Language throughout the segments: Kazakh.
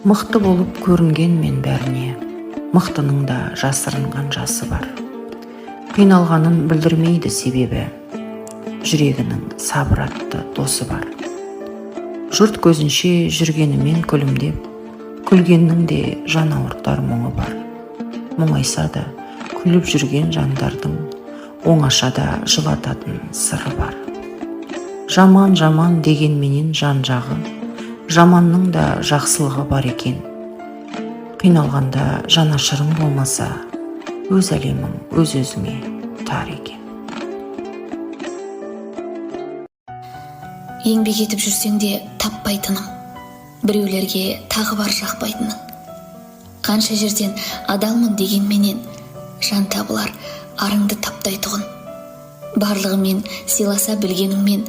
Мықты болып көрінген мен бәріне, мықтының да жасырынған жасы бар. Қиналғанын білдірмейді себебі, жүрегінің сабыр атты досы бар. Жұрт көзінше жүргенімен күлімдеп, күлгеннің де жан ауыртар мұңы бар. Мұңайса да күліп жүрген жандардың оңашада жылататын сыры бар. Жаман жаман дегенменен жан жағы, жаманның да жақсылығы бар екен. Қиналғанда жанашырың болмаса, өз әлемің өз-өзіңе тар екен. Еңбек етіп жүрсең де таппайтыным, біреулерге тағы бар жақпайтының. Қанша жерден адалмын дегенменен, жан табылар арыңды таптайтұғын. Барлығымен сыйласа білгеніңмен,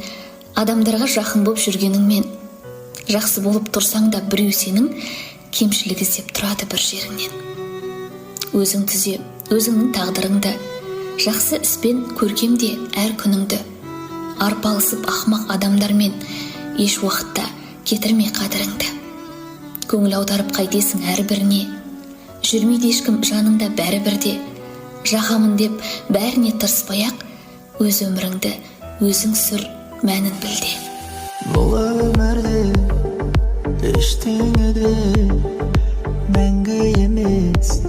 адамдарға жақын болып жүргеніңмен, жақсы болып тұрсаң да біреу сенің кемшілік іздеп тұрады бір жеріңнен. Өзің түзе, өзіңнің тағдырыңды, жақсы іспен көркемде әр күніңді. Арпалысып ақмақ адамдармен еш уақытта кетірме қадіріңді. Көңіл аударып қайтесің әрбіріне, жүрмейді ешкім жаныңда бәрі бірде. Жағамын деп бәріне тырыспай-ақ, өз өміріңді өзің сүр, мәнін білде. Бұл өмірде ештеңеде мәңгі емес,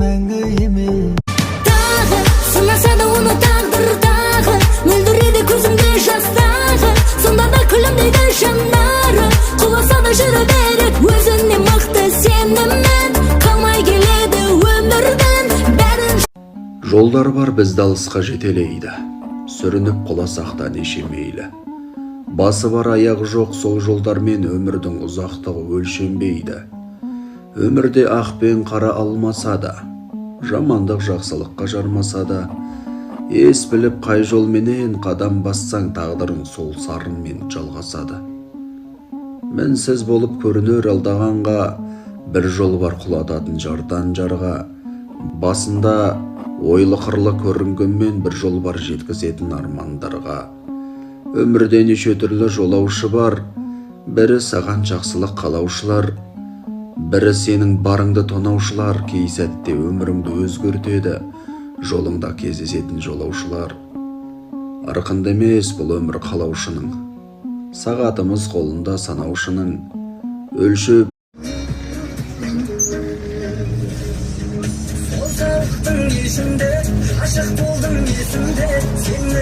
мәңгі емес. Тағы сынаса да оны тағдыр тағы, мөлдіреді көзімде жастағы, сонда да күлімдейді жанары, құласа да жүре берік өзіне мықты сеніммен, қалмай келеді өмірден бәрін. Жолдар бар бізді алысқа жетелейді, сүрініп құласақ та неше мейлі. Басы бар аяғы жоқ сол жолдармен өмірдің ұзақтығы өлшенбейді. Өмірде ақ пен қара алмаса да, жамандық жақсылыққа жармаса да, ес біліп қай жолменен қадам бассаң тағдырың сол сарынмен жалғасады. Мінсіз болып көрінер алдағанға, бір жол бар құлататын жардан жарға. Басында ойлы қырлы көрінгенмен бір жол бар жеткізетін армандарға. Өмірде неше түрлі жолаушы бар, бірі саған жақсылық қалаушылар, бірі сенің барыңды тонаушылар. Кей сәтте өміріңді өзгертеді жолыңда кездесетін жолаушылар. Арқынды емес бұл өмір қалаушының, сағатымыз қолында санаушының. Өлшеп Осалықтың есімде, ашық болдым есімде, сен